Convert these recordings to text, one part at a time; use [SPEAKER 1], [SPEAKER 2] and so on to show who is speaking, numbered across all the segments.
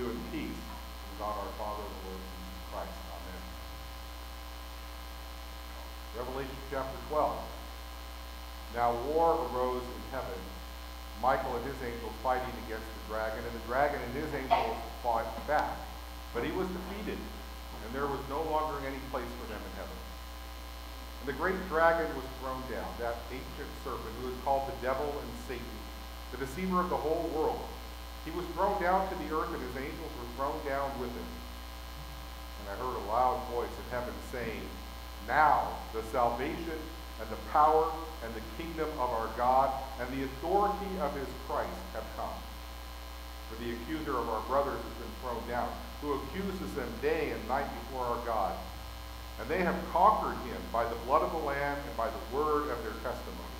[SPEAKER 1] in peace from God our Father and the Lord Jesus Christ. Amen. Revelation chapter 12. Now war arose in heaven, Michael and his angels fighting against the dragon, and the dragon and his angels fought back. But he was defeated, and there was no longer any place for them in heaven. And the great dragon was thrown down, that ancient serpent who is called the devil and Satan, the deceiver of the whole world. He was thrown down to the earth, and his angels were thrown down with him. And I heard a loud voice in heaven saying, now the salvation and the power and the kingdom of our God and the authority of his Christ have come. For the accuser of our brothers has been thrown down, who accuses them day and night before our God. And they have conquered him by the blood of the Lamb and by the word of their testimony.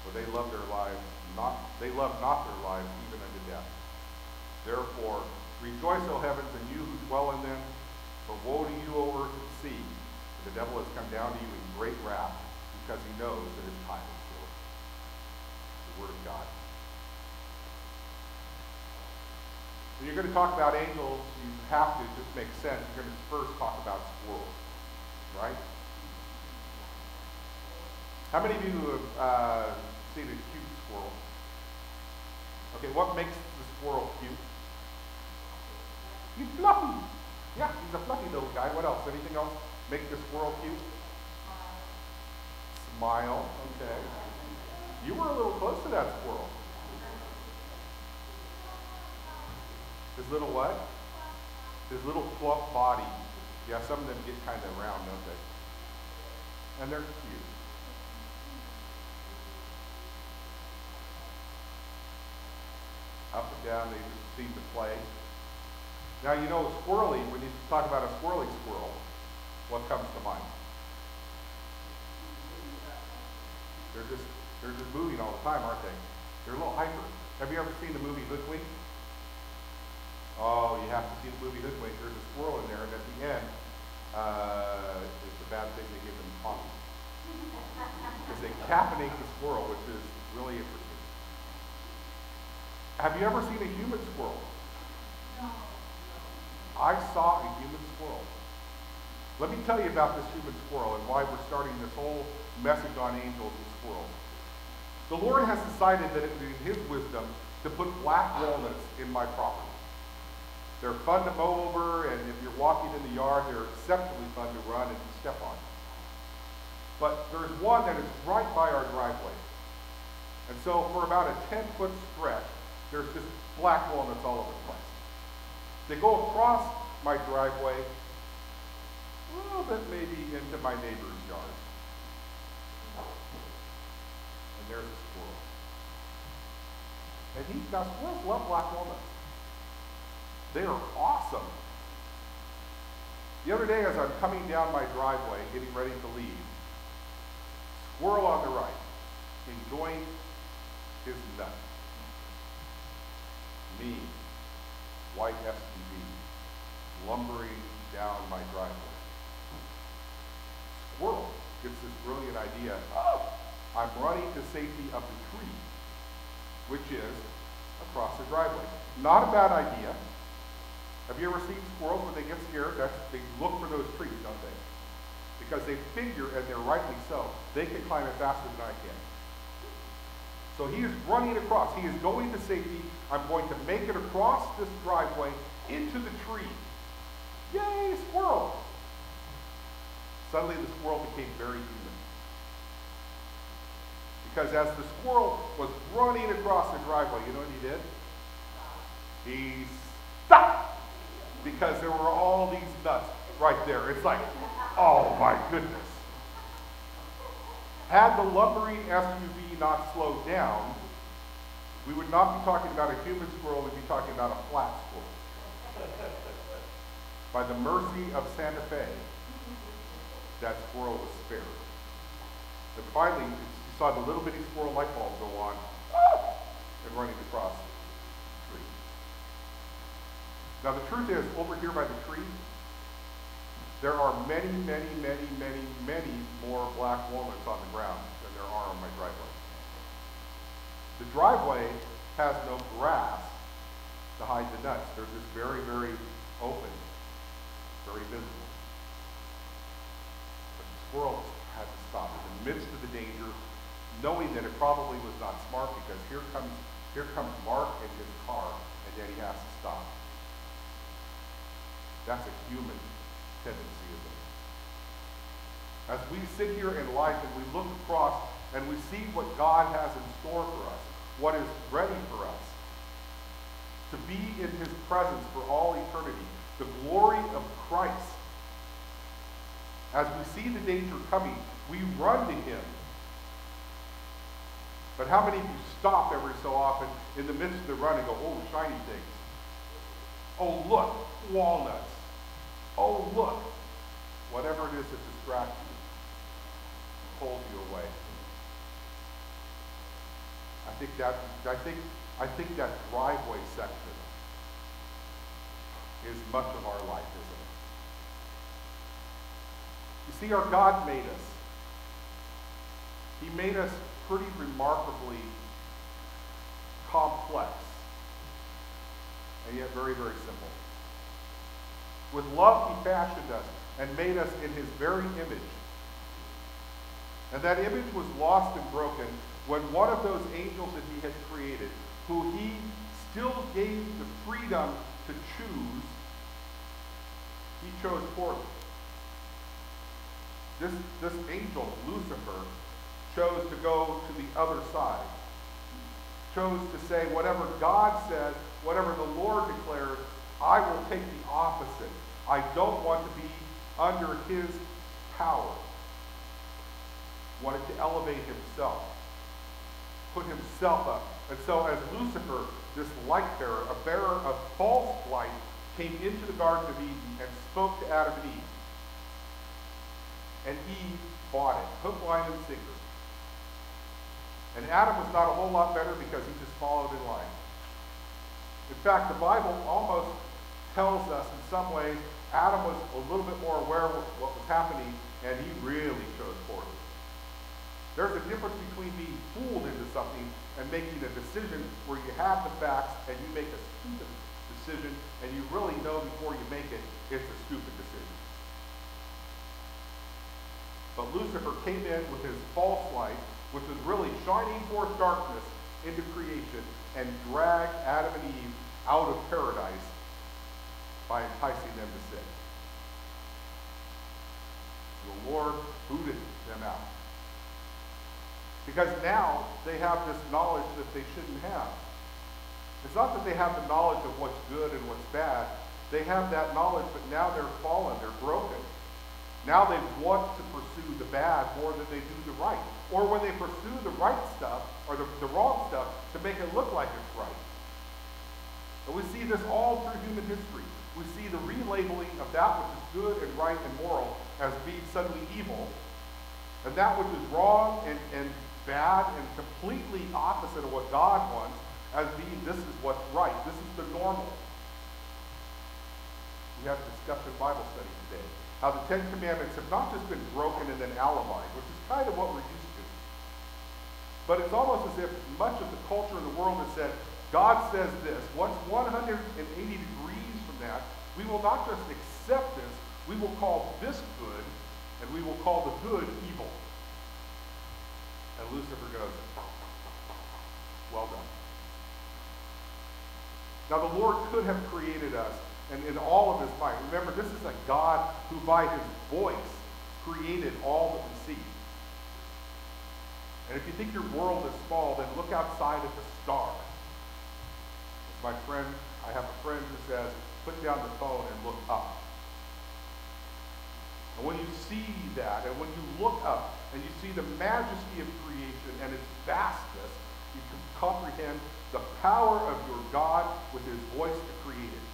[SPEAKER 1] For they loved their lives not their lives even unto death. Therefore, rejoice, O heavens, and you who dwell in them. But woe to you, O earth and sea, for the devil has come down to you in great wrath, because he knows that his time is short. The word of God. When you're going to talk about angels, you have to just make sense. You're going to first talk about squirrels, right? How many of you have seen a cute squirrel? Okay, what makes the squirrel cute? He's fluffy. Yeah, he's a fluffy little guy. What else? Anything else make the squirrel cute? Smile. Okay. You were a little close to that squirrel. His little what? His little plump body. Yeah, some of them get kind of round, don't they? And they're cute. Up and down, they just seem to play. Now, you know, squirrely, when you talk about a squirrely squirrel, what comes to mind? They're just moving all the time, aren't they? They're a little hyper. Have you ever seen the movie Hoodwink? Oh, you have to see the movie Hoodwink. There's a squirrel in there, and at the end, it's a bad thing they give them coffee. Because they caffeinate the squirrel, which is really interesting. Have you ever seen a human squirrel? No. I saw a human squirrel. Let me tell you about this human squirrel and why we're starting this whole message on angels and squirrels. The Lord has decided that in his wisdom to put black walnuts in my property. They're fun to mow over, and if you're walking in the yard, they're exceptionally fun to run and to step on. But there's one that is right by our driveway. And so for about a 10-foot stretch, there's just black walnuts all over the place. They go across my driveway, a little bit maybe into my neighbor's yard. And there's a squirrel. And now squirrels love black walnuts. They are awesome. The other day as I'm coming down my driveway, getting ready to leave, squirrel on the right, enjoying his nut. Me, white SUV, lumbering down my driveway. Squirrel gets this brilliant idea, oh, I'm running to safety of the tree, which is across the driveway. Not a bad idea. Have you ever seen squirrels when they get scared? They look for those trees, don't they? Because they figure, and they're rightly so, they can climb it faster than I can. So he is running across. He is going to safety. I'm going to make it across this driveway into the tree. Yay, squirrel! Suddenly the squirrel became very human. Because as the squirrel was running across the driveway, you know what he did? He stopped! Because there were all these nuts right there. It's like, oh my goodness. Had the lumbering SUV not slowed down, we would not be talking about a human squirrel, we'd be talking about a flat squirrel. By the mercy of Santa Fe, that squirrel was spared. And finally, you saw the little bitty squirrel light bulb go on, and running across the tree. Now the truth is, over here by the tree, there are many, many, many, many, many more black walnuts on the ground than there are on my driveway. The driveway has no grass to hide the nuts. They're just very, very open, very visible. But the squirrel had to stop in the midst of the danger, knowing that it probably was not smart, because here comes Mark and his car, and yet he has to stop. That's a human tendency, isn't it? As we sit here in life and we look across and we see what God has in store for us, what is ready for us, to be in his presence for all eternity, the glory of Christ. As we see the danger coming, we run to him. But how many of you stop every so often in the midst of the run and go, oh, shiny things. Oh, look, walnuts. Oh, look. Whatever it is that distracts you, pulls you away. I think that driveway section is much of our life, isn't it? You see, our God made us. He made us pretty remarkably complex, and yet very, very simple. With love, he fashioned us and made us in his very image. And that image was lost and broken when one of those angels that he had created, who he still gave the freedom to choose, he chose poorly. This angel, Lucifer, chose to go to the other side. Chose to say, whatever God says, whatever the Lord declares, I will take the opposite. I don't want to be under his power. Wanted to elevate himself. Put himself up. And so as Lucifer, this light bearer, a bearer of false light, came into the Garden of Eden and spoke to Adam and Eve. And Eve bought it, hook, line, and sinker. And Adam was not a whole lot better because he just followed in line. In fact, the Bible almost tells us in some ways Adam was a little bit more aware of what was happening, and he really chose poorly. There's a difference between being fooled into something and making a decision where you have the facts and you make a stupid decision and you really know before you make it, it's a stupid decision. But Lucifer came in with his false light, which was really shining forth darkness into creation, and dragged Adam and Eve out of paradise by enticing them to sin. The Lord booted them out. Because now they have this knowledge that they shouldn't have. It's not that they have the knowledge of what's good and what's bad. They have that knowledge, but now they're fallen, they're broken. Now they want to pursue the bad more than they do the right. Or when they pursue the right stuff, or the wrong stuff, to make it look like it's right. And we see this all through human history. We see the relabeling of that which is good and right and moral as being suddenly evil, and that which is wrong and bad and completely opposite of what God wants as being this is what's right. This is the normal. We have a discussion Bible study today. How the Ten Commandments have not just been broken and then alibied, which is kind of what we're used to. But it's almost as if much of the culture in the world has said, God says this. Once 180 degrees from that, we will not just accept this, we will call this good, and we will call the good evil. And Lucifer goes, well done. Now the Lord could have created us, and in all of his might. Remember, this is a God who by his voice created all that we see. And if you think your world is small, then look outside at the stars. I have a friend who says, put down the phone and look up. And when you see that, and when you look up, and you see the majesty of creation and its vastness, you can comprehend the power of your God with his voice to create it.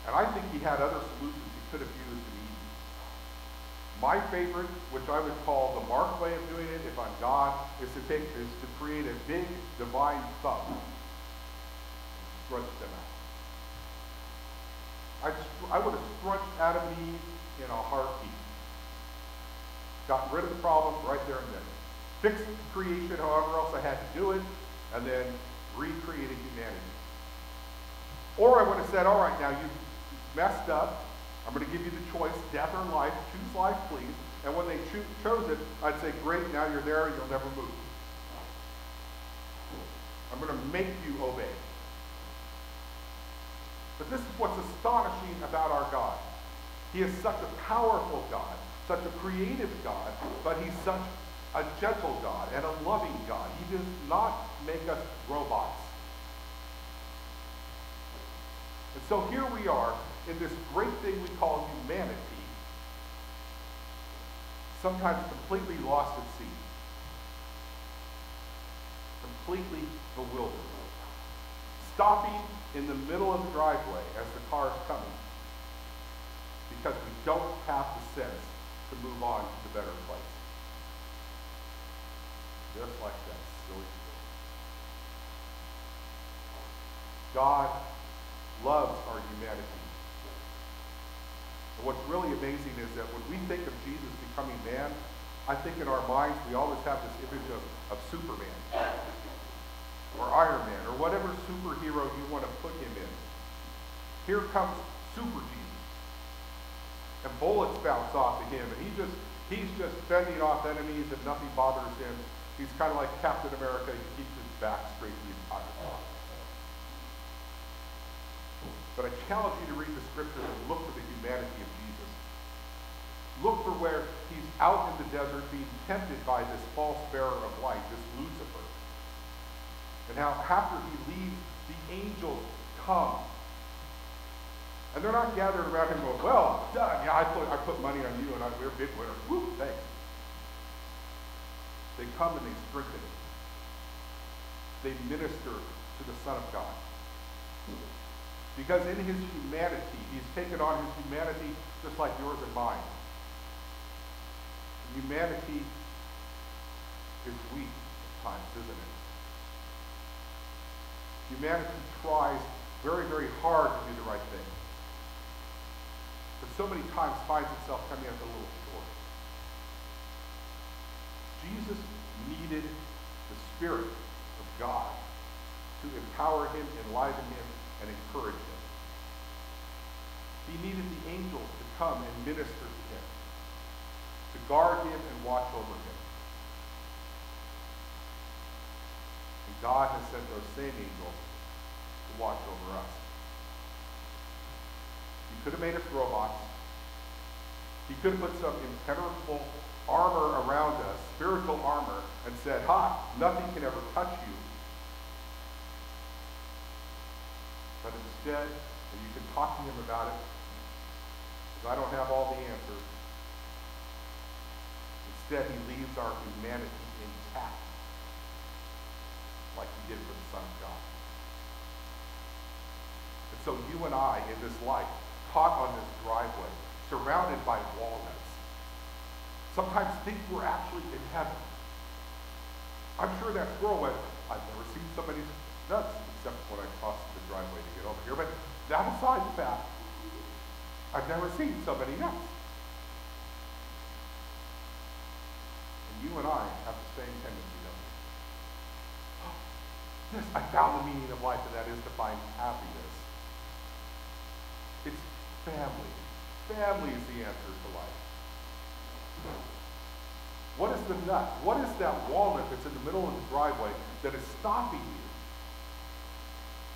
[SPEAKER 1] And I think he had other solutions he could have used in Eden. My favorite, which I would call the Mark way of doing it, if I'm God, is to create a big divine thumb. Scrunch them out. I would have scrunched Adam and Eve in a heartbeat. Gotten rid of the problem right there and then. Fixed creation however else I had to do it, and then recreated humanity. Or I would have said, all right, now you've messed up. I'm going to give you the choice, death or life. Choose life, please. And when they chose it, I'd say, great, now you're there and you'll never move. I'm going to make you obey. But this is what's astonishing about our God. He is such a powerful God, such a creative God, but he's such a gentle God and a loving God. He does not make us robots. And so here we are in this great thing we call humanity, sometimes completely lost at sea, completely bewildered, stopping in the middle of the driveway as the car is coming because we don't have the sense to move on to the better place. Just like that silly story. God loves our humanity. And what's really amazing is that when we think of Jesus becoming man, I think in our minds we always have this image of Superman or Iron Man or whatever superhero you want to put him in. Here comes Super Jesus. And bullets bounce off of him, and he's just fending off enemies and nothing bothers him. He's kind of like Captain America. He keeps his back straight the entire time. But I challenge you to read the scriptures and look for the humanity of Jesus. Look for where he's out in the desert being tempted by this false bearer of light, this Lucifer. And how after he leaves, the angels come. And they're not gathered around him going, well done, yeah, I put money on you and we're big winners. Woo, thanks. They come and they strengthen him. They minister to the Son of God. Because in his humanity, he's taken on his humanity just like yours and mine. Humanity is weak at times, isn't it? Humanity tries very, very hard to do the right thing. But so many times finds itself coming up a little short. Jesus needed the Spirit of God to empower him, enliven him, and encourage him. He needed the angels to come and minister to him, to guard him and watch over him. And God has sent those same angels to watch over us. He could have made us robots. He could have put some impenetrable armor around us, spiritual armor, and said, ha, nothing can ever touch you. But instead, and you can talk to him about it, because I don't have all the answers. Instead, he leaves our humanity intact, like he did for the Son of God. And so you and I, in this life, caught on this driveway, surrounded by walnuts, sometimes think we're actually in heaven. I'm sure that squirrel went, I've never seen somebody's nuts, except when I crossed the driveway to get over here. But that aside the fact, I've never seen somebody nuts. And you and I have the same tendency, don't we? Oh, yes, I found the meaning of life, and that is to find happiness. It's family. Family is the answer to life. What is the nut? What is that walnut that's in the middle of the driveway that is stopping you?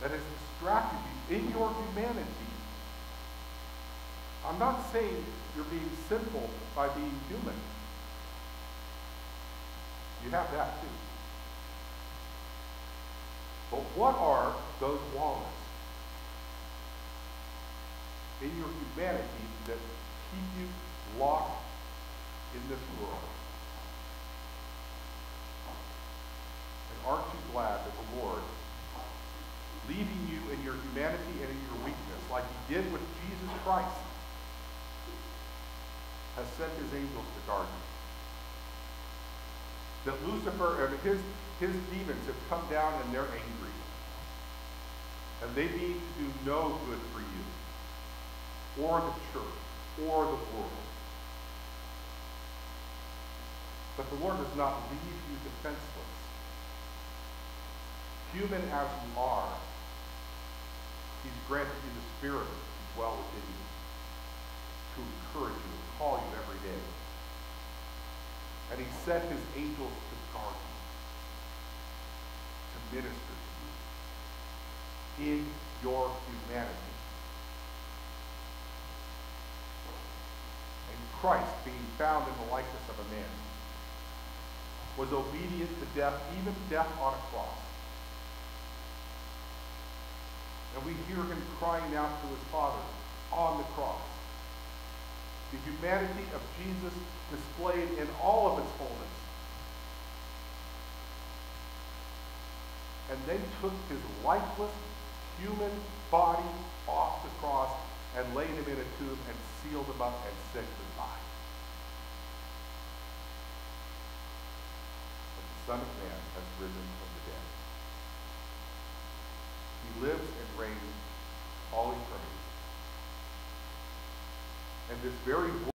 [SPEAKER 1] That has distracted you in your humanity? I'm not saying you're being sinful by being human. You have that too. But what are those walnuts in your humanity that keep you locked in this world? And aren't you glad that the Lord, leaving you in your humanity and in your weakness, like he did with Jesus Christ, has sent his angels to guard you? That Lucifer and his demons have come down and they're angry. And they mean to do no good for you, or the church, or the world. But the Lord does not leave you defenseless. human as you are, he's granted you the Spirit to dwell within you, to encourage you, to call you every day. And he sent his angels to guard you, to minister to you in your humanity. And Christ, being found in the likeness of a man, was obedient to death, even death on a cross. And we hear him crying out to his Father on the cross. The humanity of Jesus displayed in all of its fullness. And they took his lifeless human body off the cross and laid him in a tomb and sealed him up and said goodbye. But the Son of Man has risen from the dead. He lives and reigns all eternity. And this very